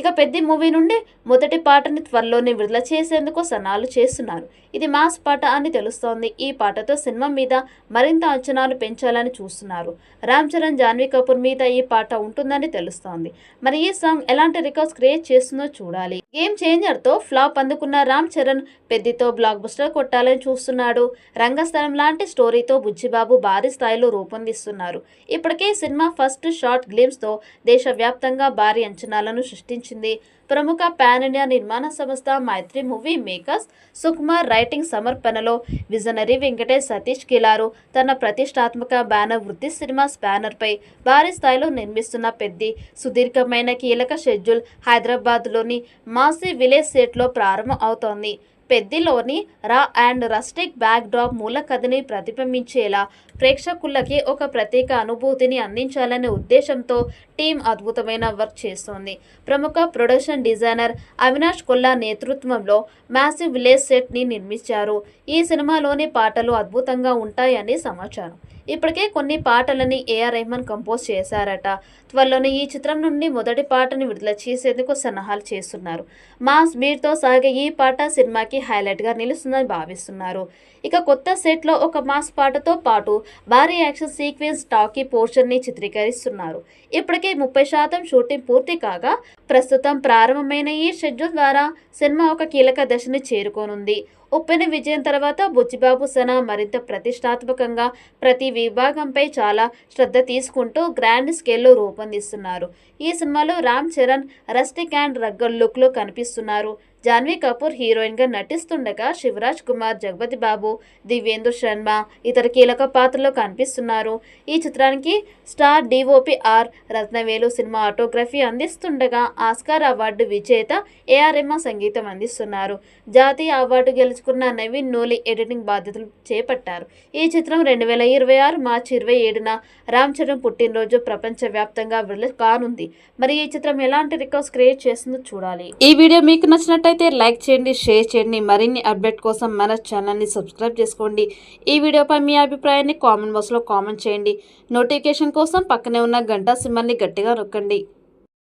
ఇక పెద్ద మూవీ నుండి మొదటి పాటని త్వరలోనే విడుదల చేసేందుకు సన్నాహాలు చేస్తున్నారు. ఇది మాస్ పాట అని తెలుస్తోంది. ఈ పాటతో సినిమా మీద మరింత అంచనాలు పెంచాలని చూస్తున్నారు. రామ్ చరణ్, జాన్వీ కపూర్ మీద ఈ పాట ఉంటుందని తెలుస్తోంది. మరి ఈ సాంగ్ ఎలాంటి రికార్డ్స్ క్రియేట్ చేస్తుందో చూడాలి. గేమ్ చేంజర్ తో ఫ్లాప్ అందుకున్న రామ్ చరణ్ పెద్దితో బ్లాక్ బస్టర్ కొట్టాలని చూస్తున్నాడు. రంగస్థలం లాంటి స్టోరీతో బుచ్చిబాబు భారీ స్థాయిలో రూపొందిస్తున్నారు. ఇప్పటికే సినిమా ఫస్ట్ షార్ట్ గ్లిమ్స్ తో దేశవ్యాప్తంగా భారీ అంచనాలను సృష్టించింది. ప్రముఖ పాన్ ఇండియా నిర్మాణ సంస్థ Mythri movie makers Sukumar writing సమర్పణలో విజనరీ వెంకటేష్ సతీష్ కిలారు తన ప్రతిష్టాత్మక బ్యానర్ వృత్తి సినిమాస్ బ్యానర్పై భారీ స్థాయిలో నిర్మిస్తున్న పెద్ది సుదీర్ఘమైన కీలక షెడ్యూల్ హైదరాబాద్లోని మాసీ విలేజ్ సెట్లో ప్రారంభం అవుతోంది. పెద్దిలోని రా అండ్ రస్టిక్ బ్యాక్ డ్రాప్ మూల కథని ప్రతిబింబించేలా ప్రేక్షకులకి ఒక ప్రత్యేక అనుభూతిని అందించాలనే ఉద్దేశంతో టీం అద్భుతమైన వర్క్ చేస్తోంది. ప్రముఖ ప్రొడక్షన్ డిజైనర్ అవినాష్ కొల్లా నేతృత్వంలో మ్యాసివ్ విలేజ్ సెట్ని నిర్మించారు. ఈ సినిమాలోని పాటలు అద్భుతంగా ఉంటాయని సమాచారం. ఇప్పటికే కొన్ని పాటలని ఏఆర్ రెహమాన్ కంపోజ్ చేశారట. త్వరలోనే ఈ చిత్రం నుండి మొదటి పాటని విడుదల చేసేందుకు సన్నాహాలు చేస్తున్నారు. మాస్ బీట్తో సాగే ఈ పాట సినిమాకి హైలైట్గా నిలుస్తుందని భావిస్తున్నారు. ఇక కొత్త సెట్లో ఒక మాస్ పాటతో పాటు భారీ యాక్షన్ సీక్వెన్స్ టాకీ పోర్షన్ని చిత్రీకరిస్తున్నారు. ఇప్పటికే 30% షూటింగ్ పూర్తి కాగా ప్రస్తుతం ప్రారంభమైన ఈ షెడ్యూల్ ద్వారా సినిమా ఒక కీలక దశని చేరుకోనుంది. ఉప్పెన విజయం తర్వాత బుచ్చిబాబు సనా మరింత ప్రతిష్టాత్మకంగా ప్రతి విభాగంపై చాలా శ్రద్ధ తీసుకుంటూ గ్రాండ్ స్కేల్లో రూపొందిస్తున్నారు. ఈ సినిమాలో Ram Charan rustic and rugged లుక్లో కనిపిస్తున్నారు. జాన్వీ కపూర్ హీరోయిన్గా నటిస్తుండగా శివరాజ్ కుమార్, జగపతి బాబు, దివ్యేందు శర్మ ఇతర కీలక పాత్రలో కనిపిస్తున్నారు. ఈ చిత్రానికి star DOP R Rathnavelu cinematography అందిస్తుండగా ఆస్కార్ అవార్డు విజేత ఏఆర్ రెహమాన్ సంగీతం అందిస్తున్నారు. జాతీయ అవార్డు గెలుచుకున్న నవీన్ నూలి ఎడిటింగ్ బాధ్యతలు చేపట్టారు. ఈ చిత్రం 2026 మార్చి 27న రామ్ చరణ్ పుట్టినరోజు ప్రపంచవ్యాప్తంగా విడుదల కానుంది. మరి ఈ చిత్రం ఎలాంటి రికార్డ్స్ క్రియేట్ చేస్తుందో చూడాలి. ఈ వీడియో మీకు నచ్చినట్లయితే లైక్ చేయండి, షేర్ చేయండి. మరిన్ని అప్డేట్ కోసం మన ఛానల్ని సబ్స్క్రైబ్ చేసుకోండి. ఈ వీడియోపై మీ అభిప్రాయాన్ని కామెంట్ బాక్స్లో కామెంట్ చేయండి. నోటిఫికేషన్ కోసం పక్కనే ఉన్న గంట సింబల్ని గట్టిగా నొక్కండి.